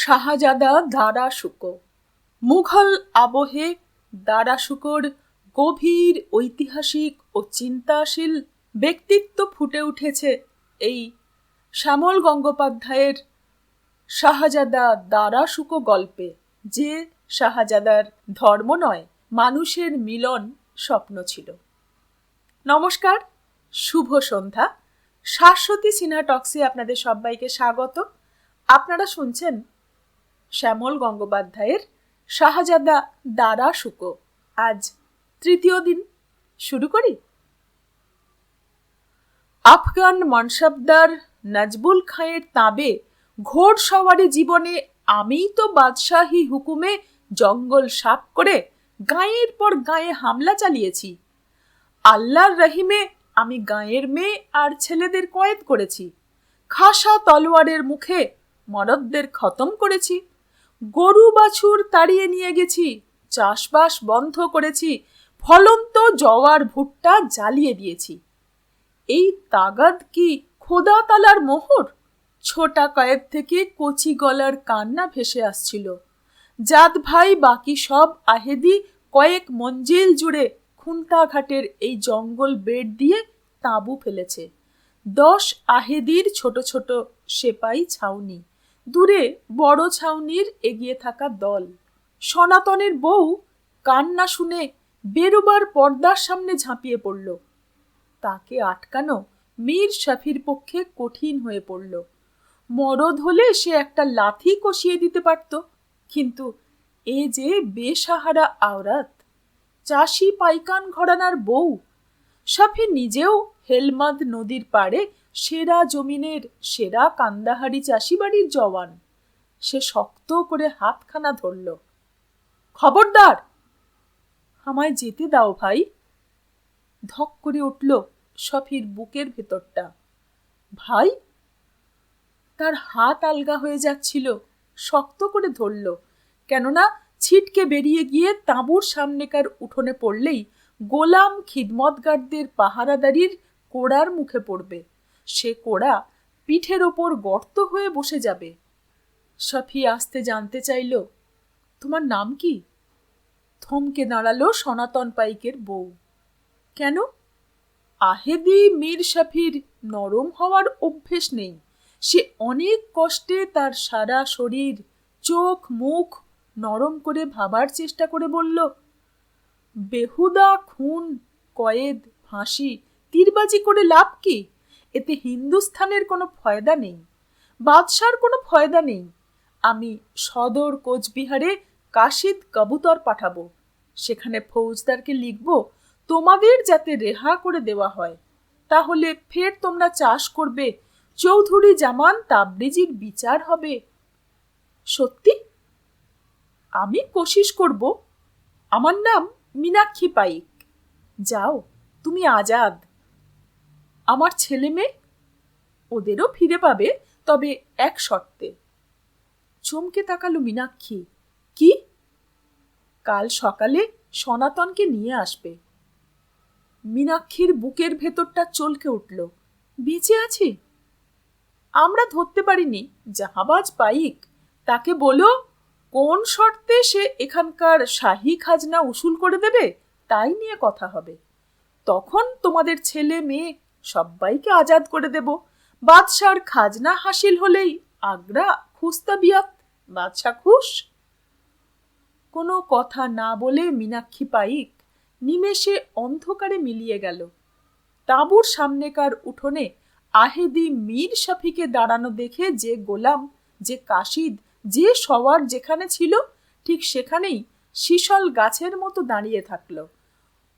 শাহজাদা দারা শুকো। মুঘল আবহে দারা শুকোর গভীর ঐতিহাসিক ও চিন্তাশীল ব্যক্তিত্ব ফুটে উঠেছে এই শ্যামল গঙ্গোপাধ্যায়ের শাহজাদা দারা শুকো গল্পে। যে শাহজাদার ধর্ম নয়, মানুষের মিলন স্বপ্ন ছিল। নমস্কার, শুভ সন্ধ্যা। শাশ্বতী সিনহা টক্সে আপনাদের সবাইকে স্বাগত। আপনারা শুনছেন শ্যামল গঙ্গোপাধ্যায়ের শাহজাদা দারা শুকো। আজ তৃতীয় দিন। শুরু করি। আফগান মনসবদার নাজবুল খাঁয়ের তাঁবে ঘোড় সওয়ারি জীবনে আমিই তো বাদশাহী হুকুমে জঙ্গল সাফ করে গাঁয়ের পর গাঁয়ে হামলা চালিয়েছি। আল্লাহর রহিমে আমি গাঁয়ের মেয়ে আর ছেলেদের কয়েদ করেছি। খাসা তলোয়ারের মুখে মরদদের খতম করেছি। গরু বাছুর তাড়িয়ে নিয়ে গেছি। চাষবাস বন্ধ করেছি। ফলন্ত জওয়ার ভুট্টা জ্বালিয়ে দিয়েছি। এই তাগাদ কি খোদা তালার মোহর? ছোটা কয়েদ থেকে কচি গলার কান্না ভেসে আসছিল। জাত ভাই বাকি সব আহেদি কয়েক মঞ্জিল জুড়ে খুন্তাঘাটের এই জঙ্গল বেড় দিয়ে তাঁবু ফেলেছে। 10 আহেদির ছোট ছোট সেপাই ছাউনি, দূরে বড় ছাউনির এগিয়ে থাকা দল। সনাতনের বউ কান্না শুনে বেরোবার পর্দার সামনে ঝাঁপিয়ে পড়ল। তাকে আটকানো মীর শফির পক্ষে কঠিন হয়ে পড়ল। মরদ হলে সে একটা লাথি কষিয়ে দিতে পারত, কিন্তু এ যে বেসাহারা আওরাত, চাষি পাইকান ঘরানার বউ। শফি নিজেও হেলমাদ নদীর পাড়ে সেরা জমিনের সেরা কান্দাহারি চাষি বাড়ির জওয়ান। সে শক্ত করে হাতখানা ধরল। খবরদার, আমায় যেতে দাও ভাই। ধক করে উঠল শফির বুকের ভেতরটা। ভাই? তার হাত আলগা হয়ে যাচ্ছিল। শক্ত করে ধরল, কেননা ছিটকে বেরিয়ে গিয়ে তাঁবুর সামনেকার উঠোনে পড়লেই গোলাম খিদমতগারদের পাহারাদারির কোড়ার মুখে পড়বে। সে কোড়া পিঠের ওপর গর্ত হয়ে বসে যাবে। শফি আস্তে জানতে চাইল, তোমার নাম কি? থমকে দাঁড়ালো সনাতন পাইকের বউ। কেন? আহেদি মীর শফির নরম হওয়ার অভ্যেস নেই। সে অনেক কষ্টে তার সারা শরীর, চোখ, মুখ নরম করে ভাবার চেষ্টা করে বলল, বেহুদা খুন, কয়েদ, ফাঁসি, তীরবাজি করে লাভ কি? এতে হিন্দুস্থানের কোনো ফয়দা নেই, বাদশার কোনো ফয়দা নেই। আমি সদর কোচবিহারে কাশিদ কবুতর পাঠাবো। সেখানে ফৌজদারকে লিখব তোমাদের যাতে রেহা করে দেওয়া হয়। তাহলে ফের তোমরা চাষ করবে, চৌধুরী জামান তাবরেজির বিচার হবে। সত্যি? আমি কোশিশ করব। আমার নাম মীনাক্ষী পাইক। যাও, তুমি আজাদ। আমার ছেলে মেয়ে? ওদেরও ফিরে পাবে, তবে এক শর্তে। চমকে তাকালো মীনাক্ষী। কি? কাল সকালে সনাতনকে নিয়ে আসবে। মীনাক্ষীর বুকের ভেতরটা চলকে উঠল। বেঁচে আছি? আমরা ধরতে পারিনি। জাহাবাজ পাইক, তাকে বলো কোন শর্তে সে এখানকার শাহী খাজনা উসুল করে দেবে, তাই নিয়ে কথা হবে। তখন তোমাদের ছেলে মেয়ে সবাইকে আজাদ করে দেব। বাদশার খাজনা হাসিল হলেই আগ্রা খুস্তাবিয়াত, বাদশা খুশ। কোনো কথা না বলে মীনাক্ষী পাইক নিমেষে অন্ধকারে মিলিয়ে গেল। তাঁবুর সামনেকার উঠোনে আহেদি মীর শফিকে দাঁড়ানো দেখে যে গোলাম, যে কাশিদ, যে সওয়ার যেখানে ছিল ঠিক সেখানেই শিশল গাছের মতো দাঁড়িয়ে থাকল।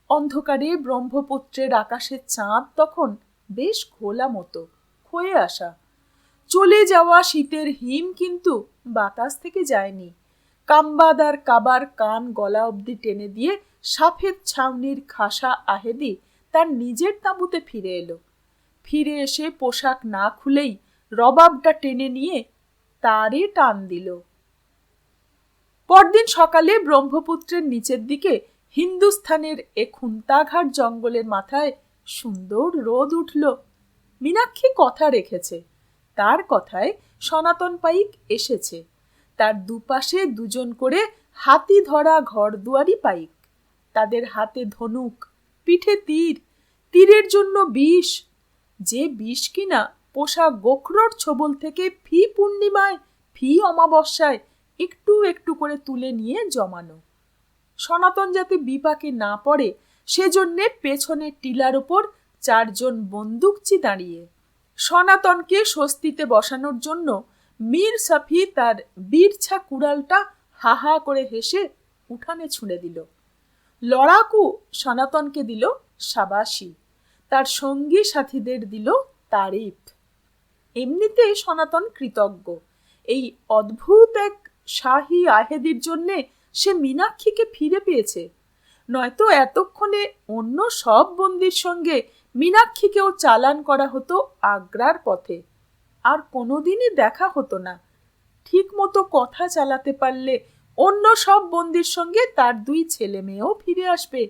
অন্ধকারে ব্রহ্মপুত্রের আকাশের চাঁদ তখন বেশ ঘোলা মতো, ক্ষয়ে আসা। চলে যাওয়া শীতের হিম কিন্তু বাতাস থেকে যায়নি। কাম্বাদ আর কাবার কান গলা অবধি টেনে দিয়ে সাফেদ ছাউনির খাসা আহেদি তার নিজের তাঁবুতে ফিরে এলো। ফিরে এসে পোশাক না খুলেই রবাবটা টেনে নিয়ে তারে টান দিল। পরদিন সকালে ব্রহ্মপুত্রের নিচের দিকে হিন্দুস্থানের এ খুন্তাঘাট জঙ্গলের মাথায় সুন্দর রোদ উঠল। মীনাক্ষী কথা রেখেছে। তার কথায় সনাতন পাইক এসেছে। তার দুপাশে দুজন করে হাতি ধরা ঘরদুয়ারি পাইক। তাদের হাতে ধনুক, পিঠে তীর, তীরের জন্য বিষ, যে বিষ কিনা পোষা গোখরোর ছোবল থেকে ফি পূর্ণিমায় ফি অমাবস্যায় একটু একটু করে তুলে নিয়ে জমানো। সনাতন যাতে বিপাকে না পড়ে সেজন্যে পেছনের টিলার উপর 4 জন বন্দুকচি দাঁড়িয়ে। সনাতনকে স্বস্তিতে বসানোর জন্য মীর সাফি তার বীরছা কুড়ালটা হা হা করে হেসে উঠানে ছুঁড়ে দিল। লড়াকু সনাতনকে দিল শাবাশি, তার সঙ্গী সাথীদের দিল তারিফ। এমনিতে সনাতন কৃতজ্ঞ। এই অদ্ভুত এক শাহী আহেদির জন্যে সে মীনাক্ষীকে ফিরে পেয়েছে, নয়তো এতক্ষণে অন্য সব বন্দির সঙ্গে মীনাক্ষীকেও চালান করা হতো আগ্রার পথে, আর কোনোদিনই দেখা হতো না। ঠিক মতো কথা চালাতে পারলে অন্য সব বন্দির সঙ্গে তার 2 ছেলে মেয়েও ফিরে আসবে।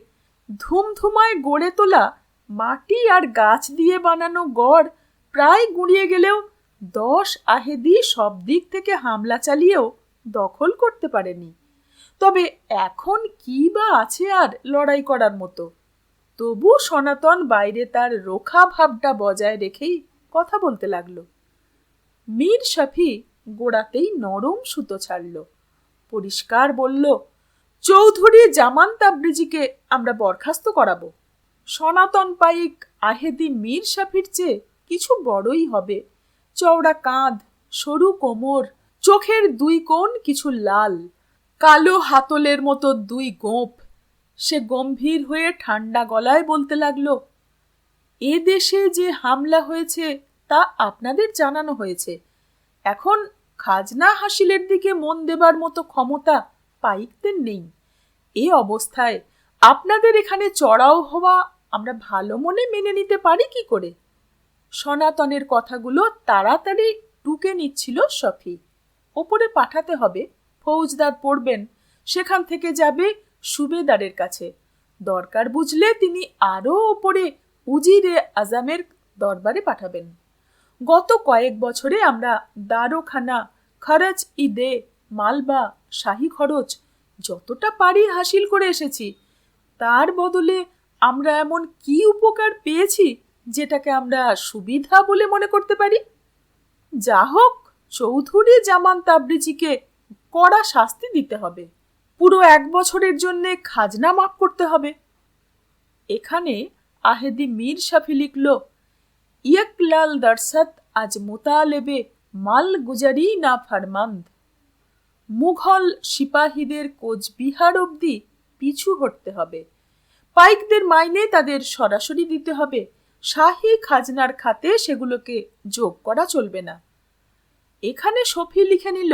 ধুমধুমায় গড়ে তোলা মাটি আর গাছ দিয়ে বানানো গড় প্রায় গুঁড়িয়ে গেলেও 10 আহেদি সব দিক থেকে হামলা চালিয়েও দখল করতে পারেনি। তবে এখন কি বা আছে আর লড়াই করার মতো? তবু সনাতন বাইরে তার রোখা ভাবটা বজায় রেখেই কথা বলতে লাগলো। মীর সাফি গোড়াতেই নরম সুতো ছাড়ল, পরিষ্কার বলল, চৌধুরী জামান তাবরিজিকে আমরা বরখাস্ত করাবো। সনাতন পাইক আহেদি মীর সাফির চেয়ে কিছু বড়ই হবে। চওড়া কাঁধ, সরু কোমর, চোখের 2 কোণ কিছু লাল, কালো হাতলের মতো 2 গোঁফ। সে গম্ভীর হয়ে ঠান্ডা গলায় বলতে লাগলো, এ দেশে যে হামলা হয়েছে তা আপনাদের জানানো হয়েছে। এখন খাজনা হাসিলের দিকে মন দেবার মতো ক্ষমতা পাইকদের নেই। এ অবস্থায় আপনাদের এখানে চড়াও হওয়া আমরা ভালো মনে মেনে নিতে পারি কি করে? সনাতনের কথাগুলো তাড়াতাড়ি টুকে নিচ্ছিল সফি। ওপরে পাঠাতে হবে, ফৌজদার পড়বেন, সেখান থেকে যাবে সুবেদারের কাছে। দরকার বুঝলে তিনি আরও ওপরে উজিরে আজমের দরবারে পাঠাবেন। গত কয়েক বছরে আমরা দারোখানা, খরচ ঈদে, মালবা, শাহী খরচ যতটা পারি হাসিল করে এসেছি। তার বদলে আমরা এমন কি উপকার পেয়েছি যেটাকে আমরা সুবিধা বলে মনে করতে পারি? যা হোক, চৌধুরী জামান তাবরিজিকে কড়া শাস্তি দিতে হবে। পুরো 1 বছরের জন্য খাজনা মাফ করতে হবে। এখানে আহেদি মীর সাফি লিখল, ইয়কলাল দরসত আজ মোতালেবে মাল গুজারি না ফরমান্দ। মুঘল সিপাহীদের কোচবিহার অবধি পিছু হটতে হবে। পাইকদের মাইনে তাদের সরাসরি দিতে হবে। শাহী খাজনার খাতে সেগুলোকে যোগ করা চলবে না। এখানে সফি লিখে নিল,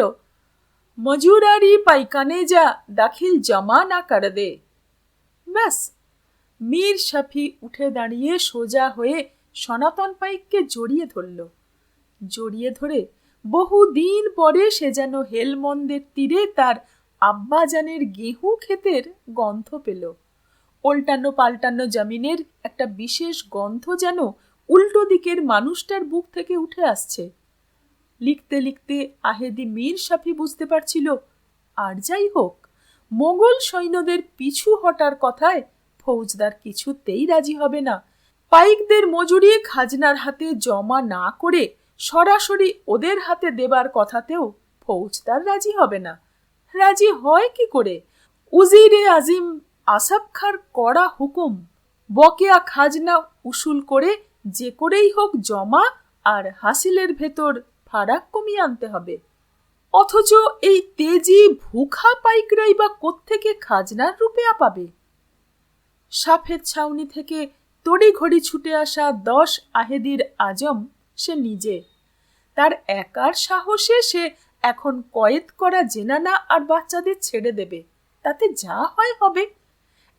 মজুরারি পাইকানে যা দাখিল জমা না করে দে। ব্যাস। মীর সাফি উঠে দাঁড়িয়ে সোজা হয়ে সনাতন পাইককে জড়িয়ে ধরল। জড়িয়ে ধরে বহুদিন পরে সে যেন হেলমন্দের তীরে তার আব্বাজানের গেহু ক্ষেতের গন্ধ পেল। উল্টানো পাল্টানো জমিনের একটা বিশেষ গন্ধ যেন উল্টো দিকের মানুষটার বুক থেকে উঠে আসছে। লিখতে লিখতে আহেদি মীর সাফি বুঝতে পারছিল, আর যাই হোক, মোগল সৈন্যদের পিছু হটার কথায় ফৌজদার কিছুতেই রাজি হবে না। পাইকদের মজুরি খাজনার হাতে জমা না করে সরাসরি ওদের হাতে দেবার কথাতেও ফৌজদার রাজি হবে না। রাজি হয় কি করে? উজিরে আজিম আসফ খাঁর কড়া হুকুম, বকেয়া খাজনা উসুল করে যে করেই হোক জমা আর হাসিলের ভেতর ফারাক কমিয়ে আনতে হবে। অথচ এই তেজি ভুখা পাইকরাই বা কোত্থেকে খাজনার রূপে পাবে? সাফেদ ছাউনি থেকে তড়িঘড়ি ছুটে আসা 10 আহেদির আজম সে নিজে। তার একার সাহসে সে এখন কয়েদ করা জেনানা আর বাচ্চাদের ছেড়ে দেবে, তাতে যা হয় হবে।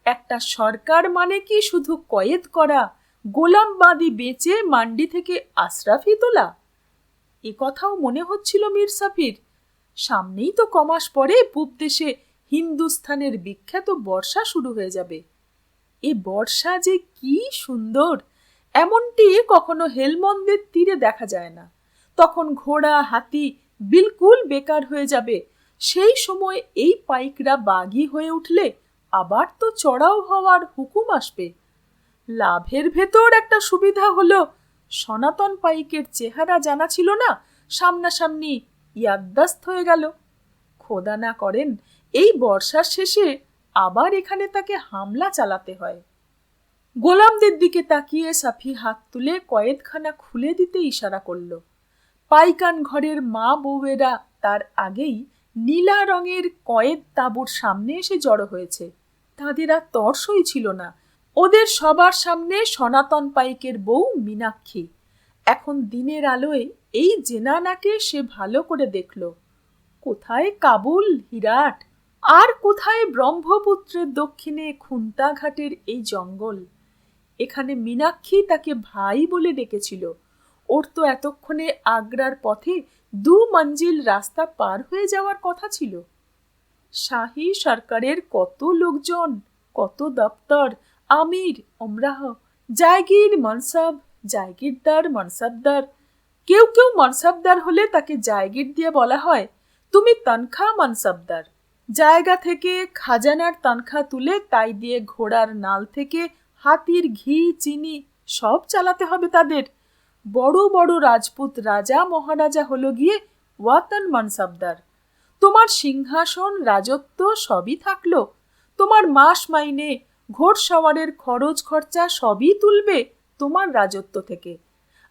একটা সরকার মানে কি শুধু কয়েদ করা, গোলাম বাঁধি বেচে মান্ডি থেকে আশরাফি তোলা? এ কথাও মনে হচ্ছিল মীর সাফির। সামনেই তো কমাস পরে পূব দেশে হিন্দুস্থানের বিখ্যাত বর্ষা শুরু হয়ে যাবে। এ বর্ষা যে কি সুন্দর, এমনটি কখনো হেলমন্দের তীরে দেখা যায় না। তখন ঘোড়া হাতি বিলকুল বেকার হয়ে যাবে। সেই সময় এই পাইকরা বাগী হয়ে উঠলে আবার তো চড়াও হওয়ার হুকুম আসবে। লাভের ভেতর একটা সুবিধা হলো, সনাতন পাইকের চেহারা জানা ছিল না, সামনাসামনি ইয়াদদাস্ত হয়ে গেল। খোদা না করেন এই বর্ষার শেষে আবার এখানে তাকে হামলা চালাতে হয়। গোলামদের দিকে তাকিয়ে সাফি হাত তুলে কয়েদখানা খুলে দিতে ইশারা করল। পাইকান ঘরের মা বউয়েরা তার আগেই নীলা রঙের কয়েদ তাঁবুর সামনে এসে জড়ো হয়েছে। তাদের আর তর্সই ছিল না। ওদের সবার সামনে সনাতন পাইকের বউ মীনাক্ষী। এখন দিনের আলোয় এই জেনানাকে সে ভালো করে দেখল। কোথায় কাবুল, হিরাট, আর কোথায় ব্রহ্মপুত্রের দক্ষিণে খুন্তাঘাটের এই জঙ্গল। এখানে মীনাক্ষী তাকে ভাই বলে ডেকেছিল। ওর তো এতক্ষণে আগ্রার পথে 2 মঞ্জিল রাস্তা পার হয়ে যাওয়ার কথা ছিল। শাহী সরকারের কত লোকজন, কত দপ্তর, আমির, ওমরাহ, জায়গির, মনসব, জায়গিরদার, মনসবদার। কেউ কেউ মনসবদার হলে তাকে জায়গির দিয়ে বলা হয়, তুমি তনখা মনসবদার। জায়গা থেকে খাজানার তনখা তুলে তাই দিয়ে ঘোড়ার নাল থেকে হাতির ঘি, চিনি সব চালাতে হবে তাদের। বড় বড় রাজপুত রাজা মহারাজা হলো গিয়ে ওয়াতন মনসবদার। তোমার সিংহাসন, রাজত্ব সবই থাকলো, তোমার মাস মাইনে, ঘোড়সওয়ারের খরচ খরচা সবই তুলবে তোমার রাজত্ব থেকে।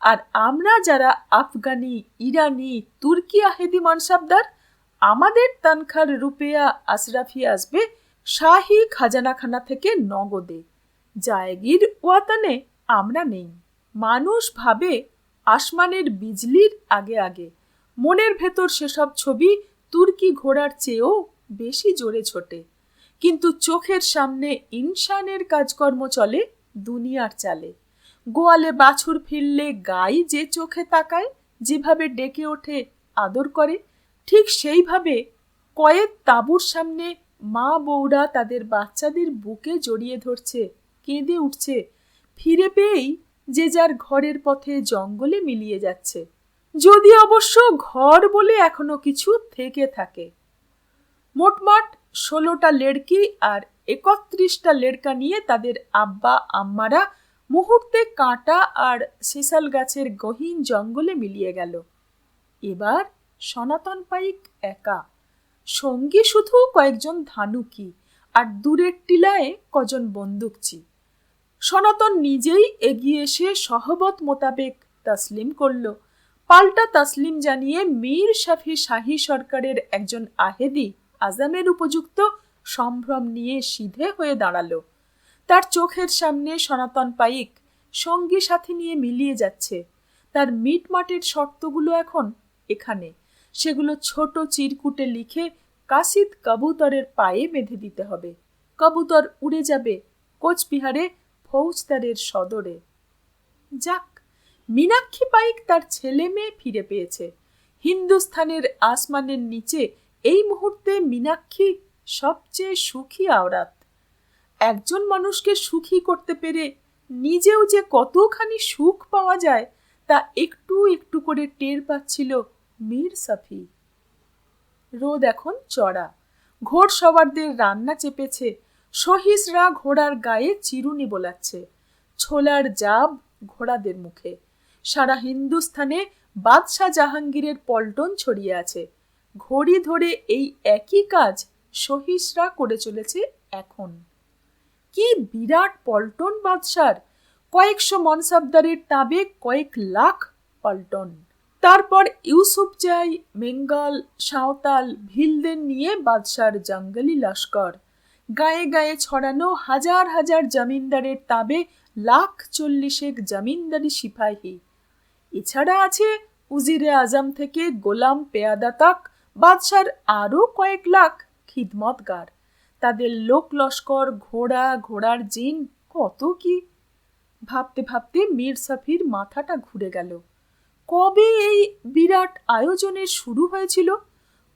আর আমরা যারা আফগানি, ইরানি, তুর্কি আহেদি মনসবদার, আমাদের তনখার রুপেয়া আশরাফি আসবে শাহী খাজানাখানা থেকে নগদে। জায়গির ওয়াতানে আমরা নেই। মানুষ ভাবে আসমানের বিজলির আগে আগে, মনের ভেতর সেসব ছবি তুর্কি ঘোড়ার চেয়েও বেশি জোরে ছোটে। কিন্তু চোখের সামনে ইনসানের কাজকর্ম চলে দুনিয়ার চালে। গোয়ালে বাছুর ফিরলে গাই যে চোখে তাকায়, যেভাবে ডেকে ওঠে, আদর করে, ঠিক সেইভাবে কয়েদ তাঁবুর সামনে মা বউরা তাদের বাচ্চাদের বুকে জড়িয়ে ধরছে, কেঁদে উঠছে, ফিরে পেয়েই যে যার ঘরের পথে জঙ্গলে মিলিয়ে যাচ্ছে। যদি অবশ্য ঘর বলে এখনো কিছু থেকে থাকে। মোটমাট 16টা লেড়কি আর 31টা লেড়কা নিয়ে তাদের আব্বা আম্মারা মুহূর্তে কাঁটা আর সেসাল গাছের গহীন জঙ্গলে মিলিয়ে গেল। এবার সনাতন পাইক একা, সঙ্গী শুধু কয়েকজন ধানুকি আর দূরের টিলায় কজন বন্দুকচি। সনাতন নিজেই এগিয়ে এসে সহবত মোতাবেক তসলিম করল। পাল্টা তসলিম জানিয়ে মীর শাফি শাহী সরকারের একজন আহেদি আজামের উপযুক্ত সম্ভ্রম নিয়ে সিধে হয়ে দাঁড়ালো। তার চোখের সামনে সনাতন পাইক সঙ্গী সাথী নিয়ে মিলিয়ে যাচ্ছে। তার মিটমাটের শর্তগুলো এখন এখানে। সেগুলো ছোট চিরকুটে লিখে কাসিদ কবুতরের পায়ে বেঁধে দিতে হবে। কবুতর উড়ে যাবে কোচবিহারে ফৌজদারের সদরে। যাক, মীনাক্ষী পাইক তার ছেলে মেয়ে ফিরে পেয়েছে। হিন্দুস্থানের আসমানের নিচে এই মুহূর্তে মীনাক্ষী সবচেয়ে সুখী আওরাত। একজন মানুষকে সুখী করতে পেরে নিজেও যে কতখানি সুখ পাওয়া যায় তা একটু একটু করে টের পাচ্ছিল মীর সাফি। রোদ এখন চড়া। ঘোড়সওয়ারদের রান্না চেপেছে। সহিসরা ঘোড়ার গায়ে চিরুনি বোলাচ্ছে। ছোলার জাব ঘোড়াদের মুখে। সারা হিন্দুস্থানে বাদশাহ জাহাঙ্গীরের পল্টন ছড়িয়ে আছে। ঘড়ি ধরে এই একই কাজ সহিসরা করে চলেছে এখন। কি বিরাট পল্টন বাদশার! কয়েকশো মনসবদারের তাবে কয়েক লাখ পল্টন। তারপর ইউসুফজাই, বেঙ্গল, সাঁওতাল, ভিলদের নিয়ে বাদশার জঙ্গলি লস্কর। গায়ে গায়ে ছড়ানো হাজার হাজার জমিনদারের তাবে 140,000 জমিনদারি সিপাহী। এছাড়া আছে উজিরে আজম থেকে গোলাম পেয়াদা তাক বাদশার আরও কয়েক লাখ খিদমতগার। তাদের লোক লস্কর, ঘোড়া, ঘোড়ার জিন, কত কি! ভাবতে ভাবতে মীর সাফির মাথাটা ঘুরে গেল। কবে এই বিরাট আয়োজনের শুরু হয়েছিল?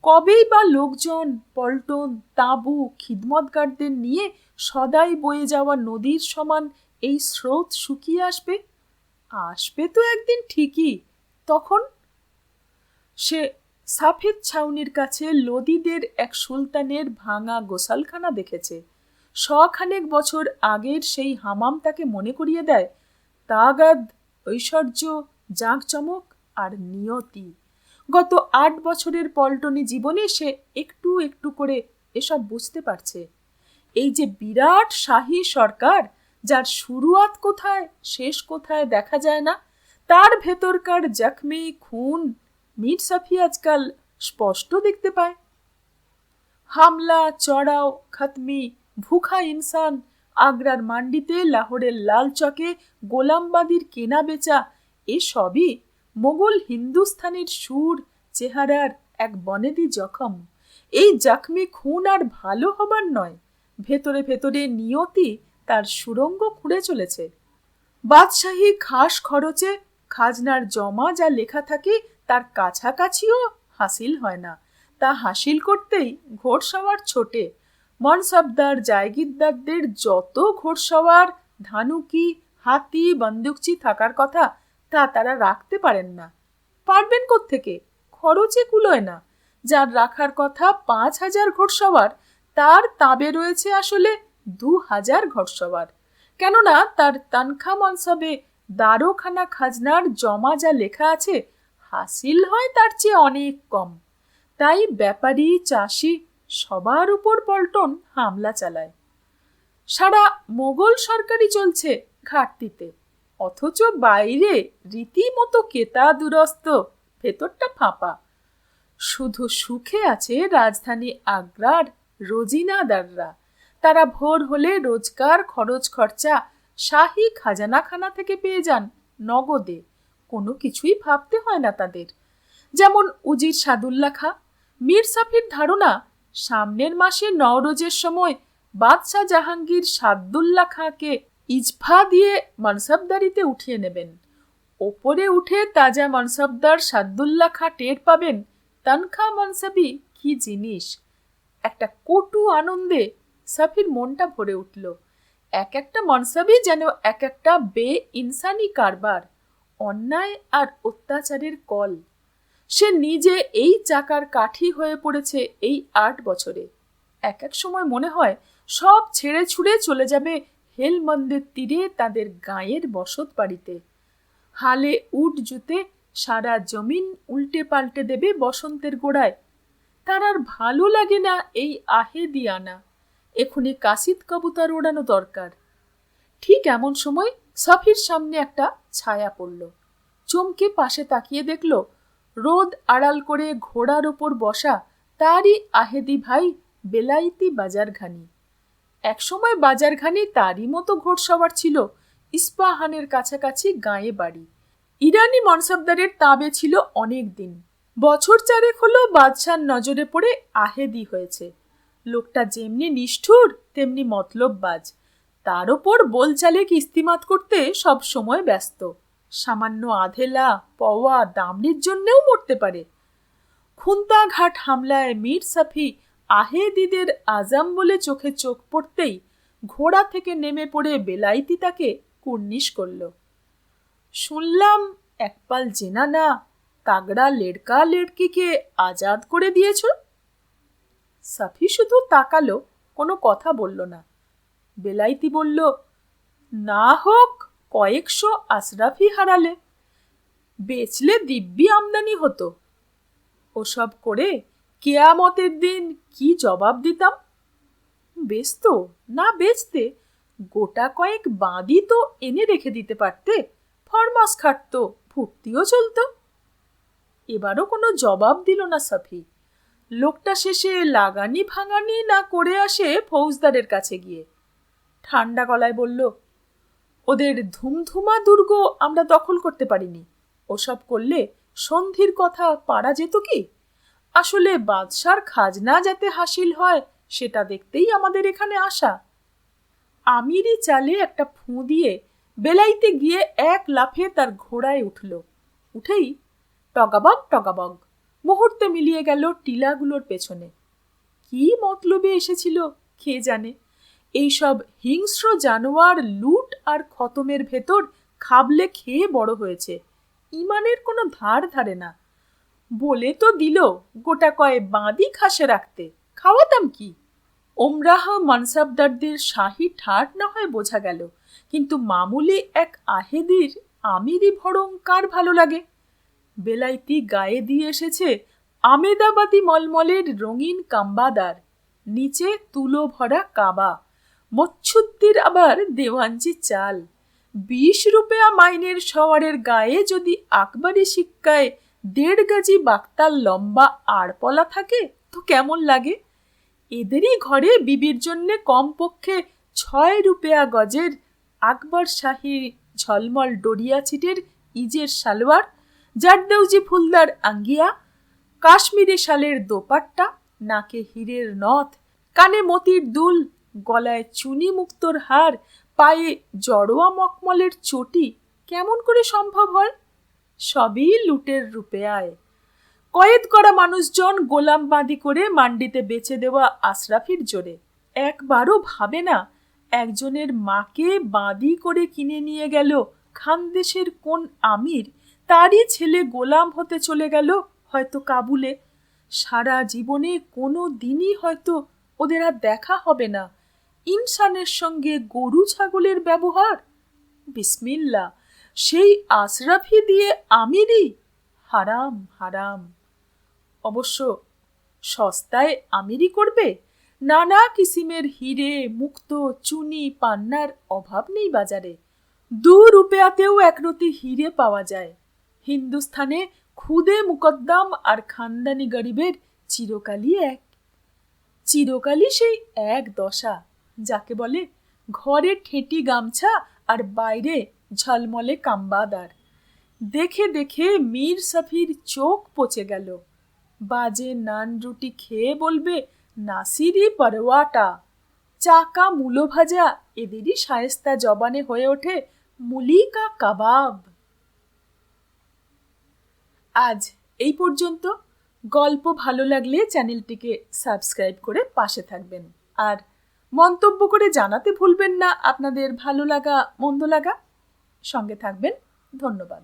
কবেই বা লোকজন, পল্টন, তাঁবু, খিদমতগারদের নিয়ে সদাই বয়ে যাওয়া নদীর সমান এই স্রোত শুকিয়ে আসবে? আসবে তো একদিন ঠিকই। তখন সে সাফেদ ছাউনির কাছে লোদিদের এক সুলতানের ভাঙা গোসালখানা দেখেছে। শখানেক বছর আগের সেই হামাম তাকে মনে করিয়ে দেয় তাগাদ, ঐশ্বর্য, জাঁকজমক আর নিয়তি। গত 8 বছরের পল্টনি জীবনে সে একটু একটু করে এসব বুঝতে পারছে। এই যে বিরাট শাহী সরকার, যার শুরুয়াত কোথায় শেষ কোথায় দেখা যায় না, তার ভেতরকার জখমি খুন মীর সাফি আজকাল স্পষ্ট দেখতে পায়। হামলা, চড়াও, খতমি, ভুখা ইনসান, আগ্রার মান্ডিতে, লাহোরের লাল চকে গোলামবাদীর কেনা বেচা, এসবই মোগল হিন্দুস্থানের সুর চেহারার এক বনেদি জখম। এই জখমি খুন আর ভালো হবার নয়, ভেতরে ভেতরে নিয়তি তার সুরঙ্গ খুঁড়ে চলেছে। বাদশাহী খাস খরচে খাজনার জমা যা লেখা থাকে তার কাছাকাছিও হাসিল হয় না। তা হাসিল করতেই ঘোড়সওয়ার ছোটে। মনসবদার জায়গিরদারদের যত ঘোড়সওয়ার, ধানুকি, হাতি, বন্দুকচি থাকার কথা তা তারা রাখতে পারেন না। পারবেন কোত্থেকে? খরচে কুলোয় না। যার রাখার কথা 5,000 ঘোড়সওয়ার, তার তাবে রয়েছে আসলে 2,000 ঘোড়সওয়ার। কেননা তার তানখা মনসবে দারোখানা খাজনার জমা যা লেখা আছে হাসিল হয় তার চেয়ে অনেক কম। তাই ব্যাপারী, চাষি সবার উপর পল্টন হামলা চালায়। সারা মোগল সরকারই চলছে ঘাটতিতে, অথচ বাইরে রীতিমতো কেতা দুরস্ত, ভেতরটা ফাঁপা। শুধু সুখে আছে রাজধানী আগ্রার রোজিনাদাররা। তারা ভোর হলে রোজকার খরচ খরচা শাহী খাজানাখানা থেকে পেয়ে যান নগদে, কোনো কিছুই ভাবতে হয় না তাদের। যেমন উজির সাদুল্লাহ খাঁ। মীর সাফির ধারণা সামনের মাসে নওরোজের সময় বাদশাহ জাহাঙ্গীর সাদুল্লাহ খাঁকে ইজফা দিয়ে মনসবদারিতে উঠিয়ে নেবেন। ওপরে উঠে তাজা মনসবদার সাদুল্লাহ খাঁ টের পাবেন তানখা মনসবি কি জিনিস। একটা কটু আনন্দে সাফির মনটা ভরে উঠল। এক একটা মনসবি যেন এক একটা বে ইনসানি কারবার, অন্যায় আর অত্যাচারের কল। সে নিজে এই চাকার কাঠি হয়ে পড়েছে এই 8 বছরে। এক এক সময় মনে হয় সব ছেড়ে ছুড়ে চলে যাবে হেলমন্দের তীরে তাদের গাঁয়ের বসত বাড়িতে। হালে উট জুতে সারা জমিন উল্টে পাল্টে দেবে বসন্তের গোড়ায়। তার আর ভালো লাগে না এই আহেদিয়ানা। এখনই কাসিদ কবুতর ওড়ানো দরকার। ঠিক এমন সময় সাফির সামনে একটা ছায়া পড়ল। চমকে পাশে তাকিয়ে দেখল রোদ আড়াল করে ঘোড়ার ওপর বসা তারই আহেদি ভাই বেলাইতি বাজারঘানি। একসময় বাজারঘানি তারই মতো ঘোড়সওয়ার ছিল। ইস্পাহানের কাছাকাছি গাঁয়ে বাড়ি। ইরানি মনসবদারের তাবে ছিল অনেক দিন। বছর 4 হলো বাদশার নজরে পড়ে আহেদি হয়েছে। লোকটা যেমনি নিষ্ঠুর তেমনি মতলববাজ। তার ওপর বোলচালে কিস্তিমাত করতে সব সময় ব্যস্ত। সামান্য আধেলা, পওয়া, দামড়ির জন্যেও মরতে পারে। খুন্তাঘাট হামলায় মীর সাফি আহেদিদের আজাম বলে চোখে চোখ পড়তেই ঘোড়া থেকে নেমে পড়ে বেলাইতি তাকে কুর্নিশ করল। শুনলাম একপাল জেনানা তাগড়া লেড়কা লেড়কিকে আজাদ করে দিয়েছ। সাফি শুধু তাকালো, কোনো কথা বলল না। বেলাইতি বলল, না হোক কয়েকশো আশরাফি হারালে, বেচলে দিব্যি আমদানি হতো। ওসব করে কেয়ামতের দিন কি জবাব দিতাম? বেচতো না বেচতে গোটা কয়েক বাঁধি তো এনে রেখে দিতে পারতে, ফরমাস খাটতো, ফুর্তিও চলতো। এবারও কোনো জবাব দিল না সাফি। লোকটা শেষে লাগানি ভাঙানি না করে আসে ফৌজদারের কাছে গিয়ে। ঠান্ডা গলায় বলল, ওদের ধুমধুমা দুর্গ আমরা দখল করতে পারিনি। ওসব করলে সন্ধির কথা পারা যেত কি? আসলে বাদশার খাজনা যাতে হাসিল হয় সেটা দেখতেই আমাদের এখানে আসা। আমিরি চালে একটা ফুঁ দিয়ে বেলাইতে গিয়ে এক লাফে তার ঘোড়ায় উঠল। উঠেই টগাবগ টগাবগ মুহূর্তে মিলিয়ে গেল টিলাগুলোর পেছনে। কি মতলবে এসেছিল কে জানে। এইসব হিংস্র জানোয়ার লুট আর খতমের ভেতর খাবলে খেয়ে বড় হয়েছে। ইমানের কোনো ধার ধারে না। বলে তো দিল গোটা কয়ে বাঁধি খাসে রাখতে, খাওয়াতাম কি? ওমরাহ মানসাবদারদের শাহী ঠাট না হয় বোঝা গেল, কিন্তু মামুলি এক আহেদির আমিরই ভরং কার ভালো লাগে? বেলাইতি গায়ে দিয়ে এসেছে আমেদাবাদী মলমলের রঙিন কাম্বাদার, নিচে তুলো ভরা কাবা, মচ্ছুদ্দির আবার দেওয়ানজি চাল। 20 রুপয়া মাইনের শওয়ারের গায়ে যদি আকবরী শিক্কায় 1.5 গাজি বাক্তাল লম্বা আড়পলা থাকে তো কেমন লাগে? এদেরই ঘরে বিবির জন্যে কমপক্ষে 6 রুপয়া গজের আকবর শাহী ঝলমল ডরিয়া ছিটের ইজের সালোয়ার, জারদৌজি ফুলদার আঙ্গিয়া, কাশ্মীরি শালের দোপাট্টা, নাকে হীরের নথ, কানে মতির দুল, গলায় চুনি মুক্তোর হার, পায়ে জড়োয়া মকমলের চটি কেমন করে সম্ভব হয়? সবই লুটের রুপেয়ায়। কয়েদ করা মানুষজন গোলাম বাঁধি করে মান্ডিতে বেচে দেওয়া আশরাফির জোরে একবারও ভাবে না একজনের মাকে বাঁধি করে কিনে নিয়ে গেল খানদেশের কোন আমির, তারই ছেলে গোলাম হতে চলে গেল হয়তো কাবুলে। সারা জীবনে কোনো দিনই হয়তো ওদের আর দেখা হবে না। ইনসানের সঙ্গে গরু ছাগলের ব্যবহার, বিসমিল্লাহ, সেই আশরাফি দিয়ে আমিরই! হারাম হারাম। অবশ্য সস্তায় আমিরই করবে, নানা কিসিমের হিরে মুক্ত চুনি পান্নার অভাব নেই বাজারে। 2 রুপয়াতেও একরতি হিরে পাওয়া যায়। হিন্দুস্থানে খুদে মুকদ্দম আর খানদানি গরিবের চিরকালই এক, চিরকালই সেই এক দশা, যাকে বলে ঘরে ঠেঁটি গামছা আর বাইরে ঝলমলে কাম্বাদার। দেখে দেখে মীর সফির চোখ পচে গেল। বাজে নান রুটি খেয়ে বলবে নাসিরি পরোয়াটা, চাকা মূলো ভাজা এদেরই শায়েস্তা জবানে হয়ে ওঠে মুলি কা কাবাব। আজ এই পর্যন্ত। গল্প ভালো লাগলে চ্যানেলটিকে সাবস্ক্রাইব করে পাশে থাকবেন, আর মন্তব্য করে জানাতে ভুলবেন না আপনাদের ভালো লাগা মন্দ লাগা। সঙ্গে থাকবেন। ধন্যবাদ।